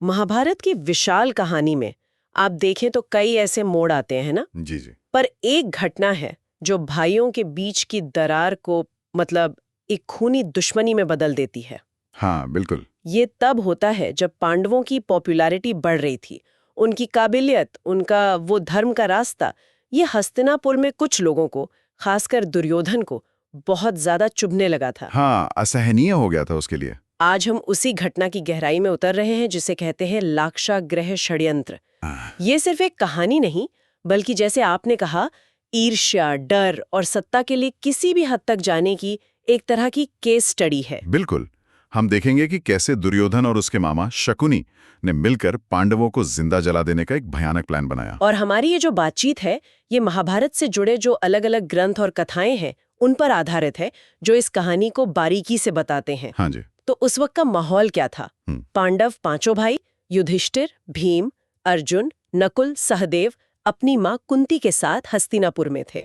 महाभारत की विशाल कहानी में आप देखें तो कई ऐसे मोड़ आते हैं ना। जी जी। पर एक घटना है जो भाइयों के बीच की दरार को मतलब एक खूनी दुश्मनी में बदल देती है। हाँ बिल्कुल। ये तब होता है जब पांडवों की पॉपुलैरिटी बढ़ रही थी। उनकी काबिलियत, उनका वो धर्म का रास्ता, ये हस्तिनापुर में कुछ लोगों को, खासकर दुर्योधन को, बहुत ज्यादा चुभने लगा था। हाँ, असहनीय हो गया था उसके लिए। आज हम उसी घटना की गहराई में उतर रहे हैं जिसे कहते हैं लाक्षागृह षड्यंत्र। आह, ये सिर्फ एक कहानी नहीं, बल्कि जैसे आपने कहा, ईर्ष्या, डर और सत्ता के लिए किसी भी हद तक जाने की एक तरह की केस स्टडी है। बिल्कुल। हम देखेंगे कि कैसे दुर्योधन और उसके मामा शकुनी ने मिलकर पांडवों को जिंदा जला देने का एक भयानक प्लान बनाया। और हमारी ये जो बातचीत है, ये महाभारत से जुड़े जो अलग-अलग ग्रंथ और कथाएं हैं, उन पर आधारित है, जो इस कहानी को बारीकी से बताते हैं। हाँ जी। तो उस वक्त का माहौल क्या था? पांडव पांचों भाई, युधिष्ठिर, भीम, अर्जुन, नकुल, सहदेव अपनी मां कुंती के साथ हस्तिनापुर में थे।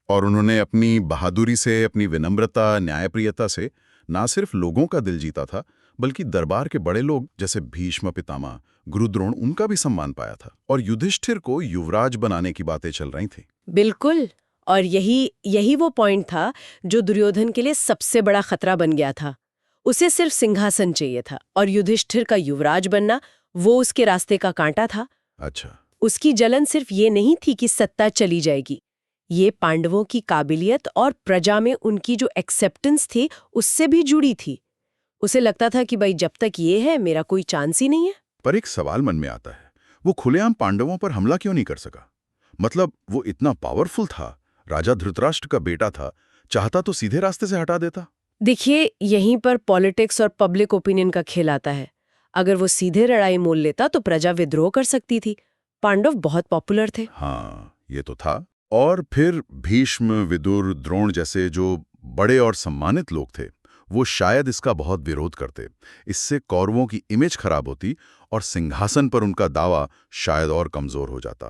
और उन्होंने अपनी बहादुरी से, अपनी विनम्रता, न्यायप्रियता से ना सिर्फ लोगों का दिल जीता था, बल्कि दरबार के बड़े लोग जैसे भीष्म पितामह, गुरुद्रोण, उनका भी सम्मान पाया था। और युधिष्ठिर को युवराज बनाने की बातें चल रही थी। बिल्कुल। और यही यही वो पॉइंट था जो दुर्योधन के लिए सबसे बड़ा खतरा बन गया था। उसे सिर्फ सिंहासन चाहिए था और युधिष्ठिर का युवराज बनना वो उसके रास्ते का कांटा था। अच्छा। उसकी जलन सिर्फ ये नहीं थी कि सत्ता चली जाएगी, ये पांडवों की काबिलियत और प्रजा में उनकी जो एक्सेप्टेंस थी उससे भी जुड़ी थी। उसे लगता था कि भाई जब तक ये है मेरा कोई चांस ही नहीं है। पर एक सवाल मन में आता है, वो खुलेआम पांडवों पर हमला क्यों नहीं कर सका? मतलब वो इतना पावरफुल था, राजा धृतराष्ट्र का बेटा था, चाहता तो सीधे रास्ते से हटा देता। देखिए, यहीं पर पॉलिटिक्स और पब्लिक ओपिनियन का खेल आता है। अगर वो सीधे लड़ाई मोल लेता तो प्रजा विद्रोह कर सकती थी। पांडव बहुत पॉपुलर थे। हाँ, ये तो था। और फिर भीष्म, विदुर, द्रोण जैसे जो बड़े और सम्मानित लोग थे, वो शायद इसका बहुत विरोध करते। इससे कौरवों की इमेज खराब होती और सिंहासन पर उनका दावा शायद और कमजोर हो जाता।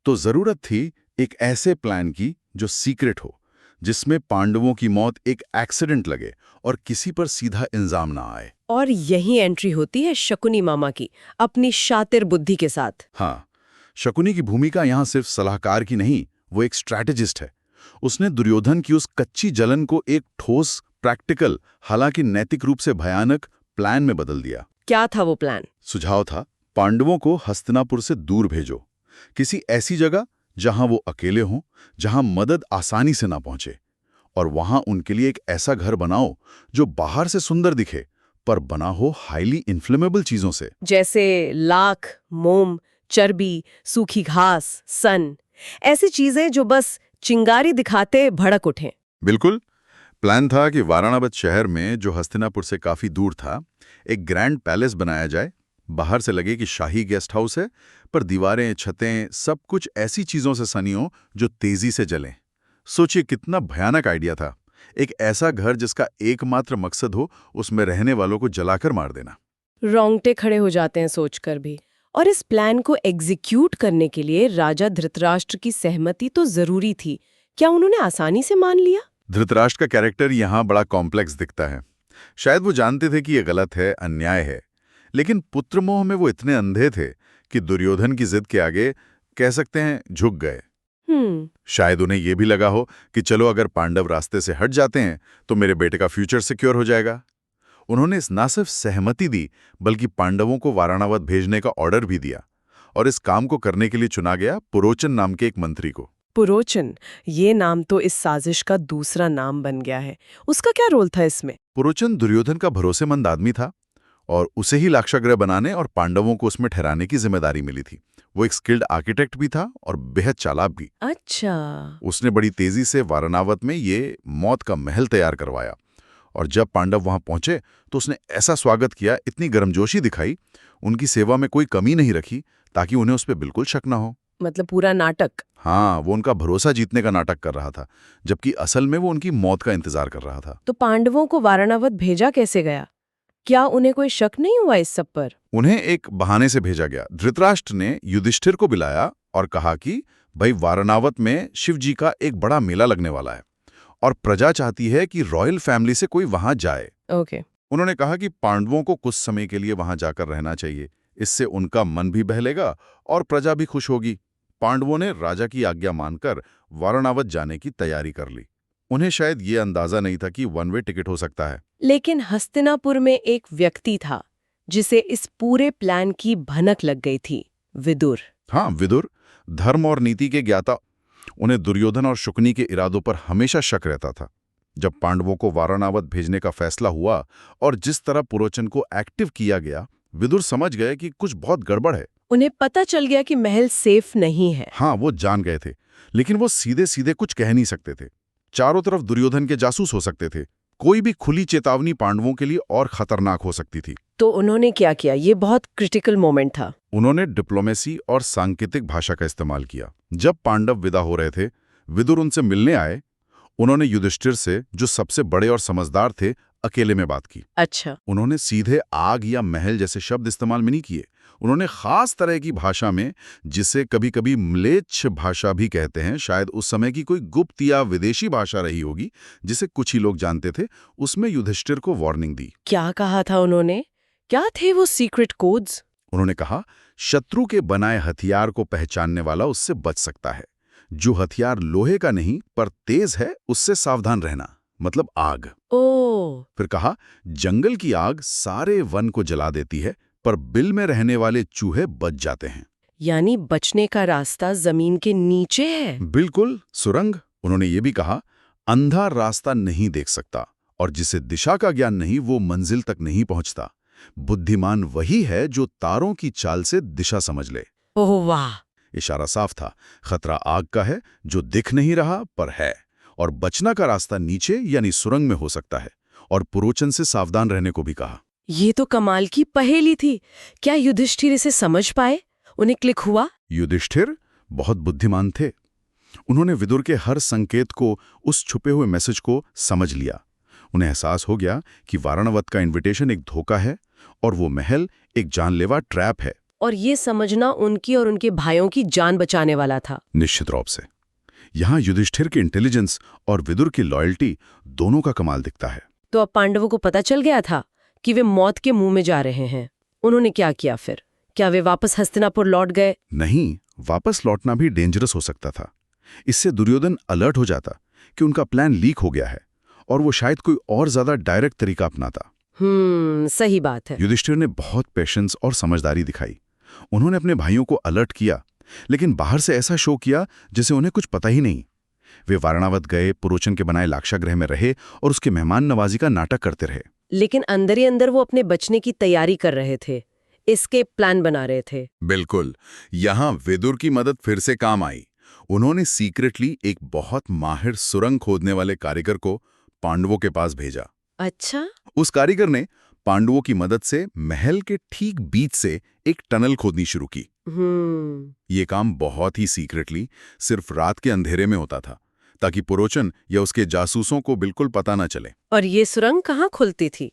तो जरूरत थी एक ऐसे प्लान की जो सीक्रेट हो, जिसमें पांडवों की मौत एक एक्सीडेंट लगे और किसी पर सीधा इल्जाम ना आए। और यही एंट्री होती है शकुनी मामा की, अपनी शातिर बुद्धि के साथ। हाँ, शकुनी की भूमिका यहाँ सिर्फ सलाहकार की नहीं, वो एक स्ट्रैटेजिस्ट है। उसने दुर्योधन की उस कच्ची जलन को एक ठोस, प्रैक्टिकल, हालांकि नैतिक रूप से भयानक प्लान में बदल दिया। क्या था वो प्लान? सुझाव था, पांडवों को हस्तिनापुर से दूर भेजो, किसी ऐसी जगह जहां वो अकेले हों, जहां मदद आसानी से ना पहुंचे, और वहां उनके लिए एक ऐसा घर बनाओ जो बाहर से सुंदर दिखे, पर बना हो हाईली इन्फ्लेमेबल चीजों से। जैसे लाख, मोम, चर्बी, सूखी घास, सन, ऐसी चीजें जो बस चिंगारी दिखाते भड़क उठें। बिल्कुल। प्लान था कि वाराणवत शहर में, जो हस्तिनापुर से काफी दूर था, एक ग्रैंड पैलेस बनाया जाए। बाहर से लगे कि शाही गेस्ट हाउस है, पर दीवारें, छतें, सब कुछ ऐसी चीजों से सनी हो जो तेजी से जलें। सोचिए कितना भयानक आइडिया था। एक ऐसा घर जिसका एकमात्र मकसद हो उसमें रहने वालों को जलाकर मार देना। रोंगटे खड़े हो जाते हैं सोचकर भी। और इस प्लान को एग्जीक्यूट करने के लिए राजा धृतराष्ट्र की सहमति तो जरूरी थी। क्या उन्होंने आसानी से मान लिया? धृतराष्ट्र का कैरेक्टर यहाँ बड़ा कॉम्प्लेक्स दिखता है। शायद वो जानते थे कि ये गलत है, अन्याय है, लेकिन पुत्रमोह में वो इतने अंधे थे कि दुर्योधन की जिद के आगे, कह सकते हैं, झुक गए। शायद उन्हें यह भी लगा हो कि चलो अगर पांडव रास्ते से हट जाते हैं तो मेरे बेटे का फ्यूचर सिक्योर हो जाएगा। उन्होंने ना सिर्फ सहमति दी, बल्कि पांडवों को वाराणवत भेजने का ऑर्डर भी दिया। और इस काम को करने के लिए चुना गया पुरोचन नाम के एक मंत्री को। पुरोचन, ये नाम तो इस साजिश का दूसरा नाम बन गया है। उसका क्या रोल था इसमें? पुरोचन दुर्योधन का भरोसेमंद आदमी था और उसे ही लाक्षागृह बनाने और पांडवों को उसमें ठहराने की जिम्मेदारी मिली थी। वो एक स्किल्ड आर्किटेक्ट भी था और बेहद चालाक भी। अच्छा। उसने बड़ी तेजी से वाराणवत में ये मौत का महल तैयार करवाया। और जब पांडव वहां पहुंचे तो उसने ऐसा स्वागत किया, इतनी गर्मजोशी दिखाई, उनकी सेवा में कोई कमी नहीं रखी, ताकि उन्हें उस पर बिल्कुल शक ना हो। मतलब पूरा नाटक? हाँ, वो उनका भरोसा जीतने का नाटक कर रहा था, जबकि असल में वो उनकी मौत का इंतजार कर रहा था। तो पांडवों को वाराणवत भेजा कैसे गया? क्या उन्हें कोई शक नहीं हुआ इस सब पर? उन्हें एक बहाने से भेजा गया। धृतराष्ट्र ने युधिष्ठिर को बुलाया और कहा कि भाई, वाराणवत में शिव जी का एक बड़ा मेला लगने वाला है और प्रजा चाहती है कि रॉयल फैमिली से कोई वहां जाए। ओके। उन्होंने कहा कि पांडवों को कुछ समय के लिए वहां जाकर रहना चाहिए, इससे उनका मन भी बहलेगा और प्रजा भी खुश होगी। पांडवों ने राजा की आज्ञा मानकर वारणावत जाने की तैयारी कर ली। उन्हें शायद ये अंदाजा नहीं था कि वन वे टिकट हो सकता है। लेकिन हस्तिनापुर में एक व्यक्ति था जिसे इस पूरे प्लान की भनक लग गई थी, विदुर। हाँ, विदुर, धर्म और नीति के ज्ञाता। उन्हें दुर्योधन और शुकनी के इरादों पर हमेशा शक रहता था। जब पांडवों को वारणावत भेजने का फैसला हुआ और जिस तरह पुरोचन को एक्टिव किया गया, विदुर समझ गए कि कुछ बहुत गड़बड़ है। उन्हें पता चल गया कि महल सेफ नहीं है। हाँ, वो जान गए थे, लेकिन वो सीधे सीधे कुछ कह नहीं सकते थे। चारों तरफ दुर्योधन के जासूस हो सकते थे। कोई भी खुली चेतावनी पांडवों के लिए और खतरनाक हो सकती थी। तो उन्होंने क्या किया? ये बहुत क्रिटिकल मोमेंट था। उन्होंने डिप्लोमेसी और सांकेतिक भाषा का इस्तेमाल किया। जब पांडव विदा हो रहे थे, विदुर उनसे मिलने आए। उन्होंने युधिष्ठिर से, जो सबसे बड़े और समझदार थे, अकेले में बात की। अच्छा। उन्होंने सीधे आग या महल जैसे शब्द इस्तेमाल में नहीं किए। उन्होंने खास तरह की भाषा में, जिसे कभी कभी म्लेच्छ भाषा भी कहते हैं, शायद उस समय की कोई गुप्त या विदेशी भाषा रही होगी जिसे कुछ ही लोग जानते थे, उसमें युधिष्ठिर को वार्निंग दी। क्या कहा था उन्होंने? क्या थे वो सीक्रेट कोड्स? उन्होंने कहा, शत्रु के बनाए हथियार को पहचानने वाला उससे बच सकता है। जो हथियार लोहे का नहीं पर तेज है, उससे सावधान रहना, मतलब आग। ओह। फिर कहा, जंगल की आग सारे वन को जला देती है, पर बिल में रहने वाले चूहे बच जाते हैं। यानी बचने का रास्ता जमीन के नीचे है। बिल्कुल, सुरंग। उन्होंने ये भी कहा, अंधा रास्ता नहीं देख सकता और जिसे दिशा का ज्ञान नहीं, वो मंजिल तक नहीं पहुंचता। बुद्धिमान वही है जो तारों की चाल से दिशा समझ ले। ओह वाह। इशारा साफ था, खतरा आग का है जो दिख नहीं रहा पर है, और बचना का रास्ता नीचे यानी सुरंग में हो सकता है। और पुरोचन से सावधान रहने को भी कहा। ये तो कमाल की पहेली थी। क्या युधिष्ठिर इसे समझ पाए? उन्हें क्लिक हुआ? युधिष्ठिर बहुत बुद्धिमान थे। उन्होंने विदुर के हर संकेत को, उस छुपे हुए मैसेज को समझ लिया। उन्हें एहसास हो गया कि वारणावत का इन्विटेशन एक धोखा है और वो महल एक जानलेवा ट्रैप है। और ये समझना उनकी और उनके भाइयों की जान बचाने वाला था। निश्चित रूप से। यहाँ युधिष्ठिर की इंटेलिजेंस और विदुर की लॉयल्टी दोनों का कमाल दिखता है। तो अब पांडवों को पता चल गया था कि वे मौत के मुंह में जा रहे हैं। उन्होंने क्या किया फिर? क्या वे वापस हस्तिनापुर लौट गए? नहीं, वापस लौटना भी डेंजरस हो सकता था। इससे दुर्योधन अलर्ट हो जाता कि उनका प्लान लीक हो गया है और वो शायद कोई और ज्यादा डायरेक्ट तरीका अपनाता। सही बात है। युधिष्ठिर ने बहुत पेशेंस और समझदारी दिखाई। उन्होंने अपने भाइयों को अलर्ट किया, लेकिन बाहर से ऐसा शो किया जैसे उन्हें कुछ पता ही नहीं। वे वारणावत गए, पुरोचन के बनाए लाक्षागृह में रहे और उसके मेहमान नवाजी का नाटक करते रहे। लेकिन अंदर ही अंदर वो अपने बचने की तैयारी कर रहे थे, एस्केप प्लान बना रहे थे। बिल्कुल। यहाँ विदुर की मदद फिर से काम आई। उन्होंने सीक्रेटली एक बहुत माहिर सुरंग खोदने वाले कारीगर को पांडवों के पास भेजा। अच्छा। उस कारीगर ने पांडवों की मदद से महल के ठीक बीच से एक टनल खोदनी शुरू की। ये काम बहुत ही सीक्रेटली, सिर्फ रात के अंधेरे में होता था, ताकि पुरोचन या उसके जासूसों को बिल्कुल पता न चले। और ये सुरंग कहाँ खुलती थी?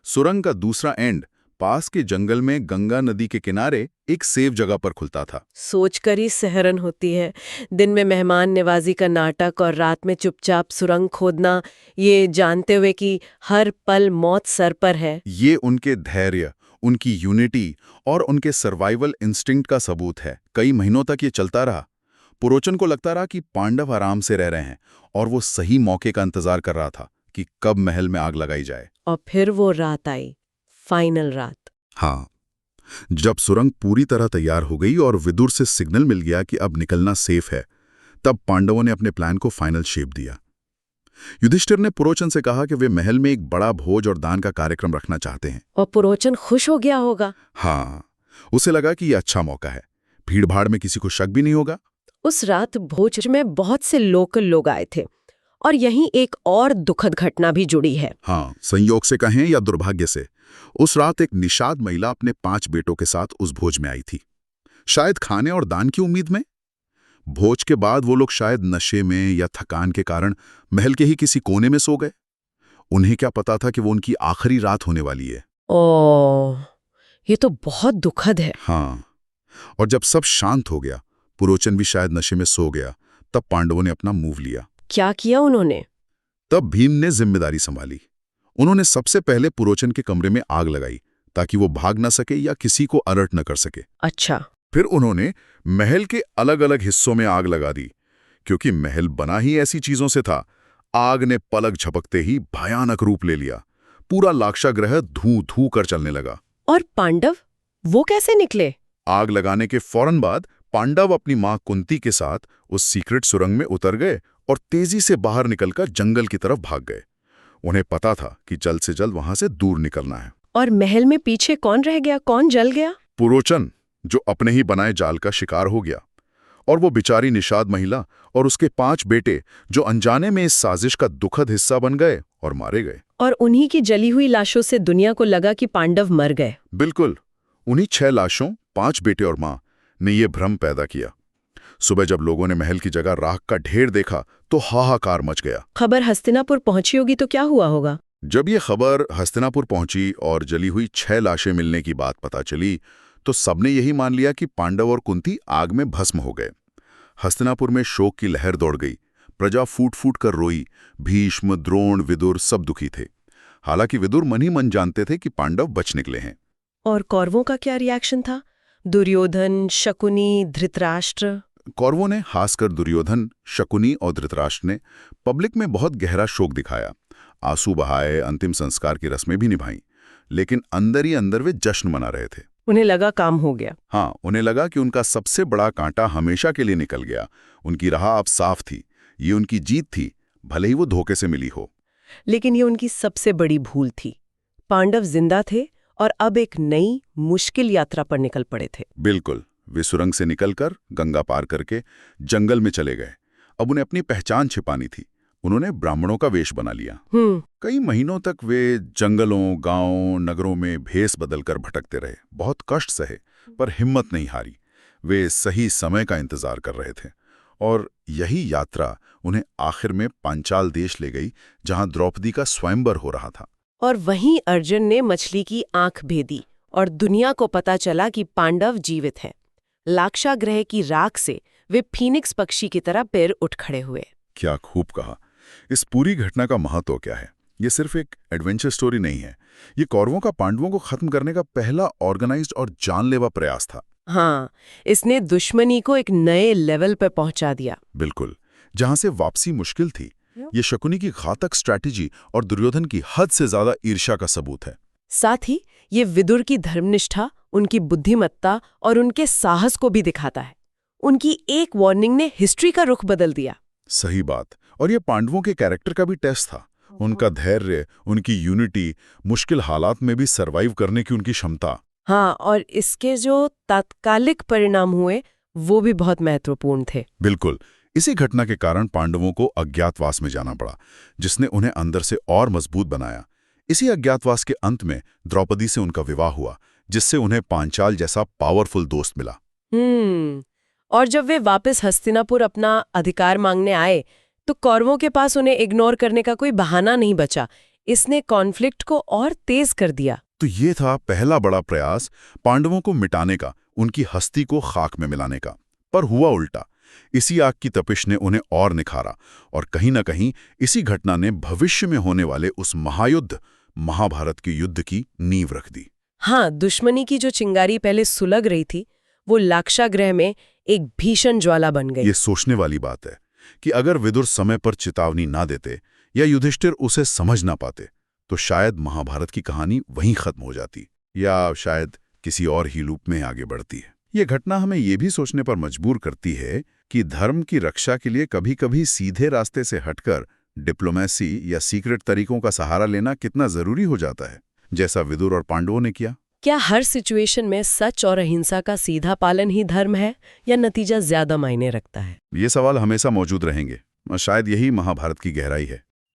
सुरंग का दूसरा एंड पास के जंगल में गंगा नदी के किनारे एक सेफ जगह पर खुलता था। सोचकर ही सहरन होती है। दिन में मेहमान नवाजी का नाटक और रात में चुपचाप सुरंग खोदना, ये जानते हुए कि हर पल मौत सर पर है। ये उनके धैर्य, उनकी यूनिटी और उनके सर्वाइवल इंस्टिंक्ट का सबूत है। कई महीनों तक ये चलता रहा। पुरोचन को लगता रहा कि पांडव आराम से रह रहे हैं और वो सही मौके का इंतजार कर रहा था कि कब महल में आग लगाई जाए। और फिर वो रात आई, फाइनल रात। हाँ, जब सुरंग पूरी तरह तैयार हो गई और विदुर से सिग्नल मिल गया कि अब निकलना सेफ है, तब पांडवों ने अपने प्लान को फाइनल शेप दिया। युधिष्ठिर ने पुरोचन से कहा कि वे महल में एक बड़ा भोज और दान का कार्यक्रम रखना चाहते हैं। और पुरोचन खुश हो गया होगा। हाँ, उसे लगा कि यह अच्छा मौका है। भीड़-भाड़ में किसी को शक भी नहीं होगा। उस रात भोज में बहुत से लोकल लोग आए थे और यहीं एक और दुखद घटना भी जुड़ी है। हाँ, संयोग से कहें या दुर्भाग्य से, उस रात एक निषाद महिला अपने 5 बेटों के साथ उस भोज में आई थी, शायद खाने और दान की उम्मीद में। भोज के बाद वो लोग शायद नशे में या थकान के कारण महल के ही किसी कोने में सो गए। उन्हें क्या पता था कि वो उनकी आखिरी रात होने वाली है। ओह, ये तो बहुत दुखद है। हाँ, और जब सब शांत हो गया, पुरोचन भी शायद नशे में सो गया, तब पांडवों ने अपना मूव लिया। क्या किया उन्होंने? तब भीम ने जिम्मेदारी संभाली। उन्होंने सबसे पहले पुरोचन के कमरे में आग लगाई ताकि वो भाग न सके या किसी को अलर्ट न कर सके। अच्छा। फिर उन्होंने महल के अलग अलग हिस्सों में आग लगा दी। क्योंकि महल बना ही ऐसी चीजों से था, आग ने पलक झपकते ही भयानक रूप ले लिया। पूरा लाक्षागृह धूं धूं कर चलने लगा। और पांडव, वो कैसे निकले? आग लगाने के फौरन बाद पांडव अपनी मां कुंती के साथ उस सीक्रेट सुरंग में उतर गए और तेजी से बाहर निकलकर जंगल की तरफ भाग गए। उन्हें पता था कि जल्द से जल्द वहां से दूर निकलना है। और महल में पीछे कौन रह गया, कौन जल गया? पुरोचन, जो अपने ही बनाए जाल का शिकार हो गया, और वो बेचारी निषाद महिला और उसके 5 बेटे जो अनजाने में इस साजिश का दुखद हिस्सा बन गए और मारे गए। और उन्हीं की जली हुई लाशों से दुनिया को लगा कि पांडव मर गए। बिल्कुल, उन्हीं 6 लाशों, 5 बेटे और मां ने ये भ्रम पैदा किया। सुबह जब लोगों ने महल की जगह राख का ढेर देखा तो हाहाकार मच गया। खबर हस्तिनापुर पहुंची होगी तो क्या हुआ होगा? जब ये खबर हस्तिनापुर पहुंची और जली हुई 6 लाशें मिलने की बात पता चली तो सबने यही मान लिया कि पांडव और कुंती आग में भस्म हो गए। हस्तिनापुर में शोक की लहर दौड़ गई। प्रजा फूट फूट कर रोई। भीष्म, द्रोण, विदुर सब दुखी थे। हालांकि विदुर मन ही मन जानते थे कि पांडव बच निकले हैं। और कौरवों का क्या रिएक्शन था? दुर्योधन, शकुनी, धृतराष्ट्र? कौरवों ने, खासकर दुर्योधन, शकुनी और धृतराष्ट्र ने पब्लिक में बहुत गहरा शोक दिखाया। आंसू बहाए, अंतिम संस्कार की रस्में भी निभाई। लेकिन अंदर ही अंदर वे जश्न मना रहे थे। उन्हें लगा काम हो गया। हाँ, उन्हें लगा कि उनका सबसे बड़ा कांटा हमेशा के लिए निकल गया। उनकी राह अब साफ थी। ये उनकी जीत थी, भले ही वो धोखे से मिली हो। लेकिन ये उनकी सबसे बड़ी भूल थी। पांडव जिंदा थे और अब एक नई मुश्किल यात्रा पर निकल पड़े थे। बिल्कुल, वे सुरंग से निकलकर गंगा पार करके जंगल में चले गए। अब उन्हें अपनी पहचान छिपानी थी। उन्होंने ब्राह्मणों का वेश बना लिया। कई महीनों तक वे जंगलों, गांवों, नगरों में भेष बदलकर भटकते रहे। बहुत कष्ट सहे, पर हिम्मत नहीं हारी। वे सही समय का इंतजार कर रहे थे। और यही यात्रा उन्हें आखिर में पांचाल देश ले गई, जहां द्रौपदी का स्वयंवर हो रहा था। और वहीं अर्जुन ने मछली की आंख भेदी और दुनिया को पता चला कि पांडव जीवित हैं। लाक्षागृह की राख से वे फीनिक्स पक्षी की तरह पैर उठ खड़े हुए। क्या खूब कहा। इस पूरी घटना का महत्व क्या है? ये सिर्फ एक एडवेंचर स्टोरी नहीं है। ये कौरवों का पांडवों को खत्म करने का पहला ऑर्गेनाइज्ड और जानलेवा प्रयास था। हाँ, इसने दुश्मनी को एक नए लेवल पर पहुंचा दिया। बिल्कुल, जहां से वापसी मुश्किल थी। ये शकुनी की घातक स्ट्रैटेजी और दुर्योधन की हद से ज्यादा ईर्ष्या का सबूत है। साथ ही ये विदुर की धर्मनिष्ठा, उनकी बुद्धिमत्ता और उनके साहस को भी दिखाता है। उनकी एक वार्निंग ने हिस्ट्री का रुख बदल दिया। सही बात। और ये पांडवों के कैरेक्टर का भी टेस्ट था। उनका धैर्य, उनकी यूनिटी, मुश्किल हालात में भी सरवाइव करने की उनकी क्षमता। हाँ, और इसके जो तात्कालिक परिणाम हुए वो भी बहुत महत्वपूर्ण थे। बिल्कुल, इसी घटना के कारण पांडवों को अज्ञातवास में जाना पड़ा, जिसने उन्हें अंदर से और मजबूत बनाया। इसी अज्ञातवास के अंत में द्रौपदी से उनका विवाह हुआ, जिससे उन्हें पांचाल जैसा पावरफुल दोस्त मिला। और जब वे वापस हस्तिनापुर अपना अधिकार मांगने आए तो कौरवों के पास उन्हें इग्नोर करने का कोई बहाना नहीं बचा। इसने कॉन्फ्लिक्ट को और तेज कर दिया। तो ये था पहला बड़ा प्रयास पांडवों को मिटाने का, उनकी हस्ती को खाक में मिलाने का। पर हुआ उल्टा। इसी आग की तपिश ने उन्हें और निखारा, और कहीं न कहीं इसी घटना ने भविष्य में होने वाले उस महायुद्ध, महाभारत के युद्ध की नींव रख दी। हाँ, दुश्मनी की जो चिंगारी पहले सुलग रही थी वो लाक्षागृह में एक भीषण ज्वाला बन गई। ये सोचने वाली बात है कि अगर विदुर समय पर चेतावनी ना देते या युधिष्ठिर उसे समझ ना पाते तो शायद महाभारत की कहानी वहीं खत्म हो जाती, या शायद किसी और ही लूप में आगे बढ़ती है। ये घटना हमें ये भी सोचने पर मजबूर करती है कि धर्म की रक्षा के लिए कभी-कभी सीधे रास्ते से हटकर डिप्लोमेसी या सीक्रेट तरीकों का सहारा लेना कितना जरूरी हो जाता है, जैसा विदुर और पांडवों ने किया। क्या हर सिचुएशन में सच और अहिंसा का सीधा पालन ही धर्म है, या नतीजा ज्यादा मायने रखता है? ये सवाल हमेशा मौजूद रहेंगे, और शायद यही महाभारत की गहराई है।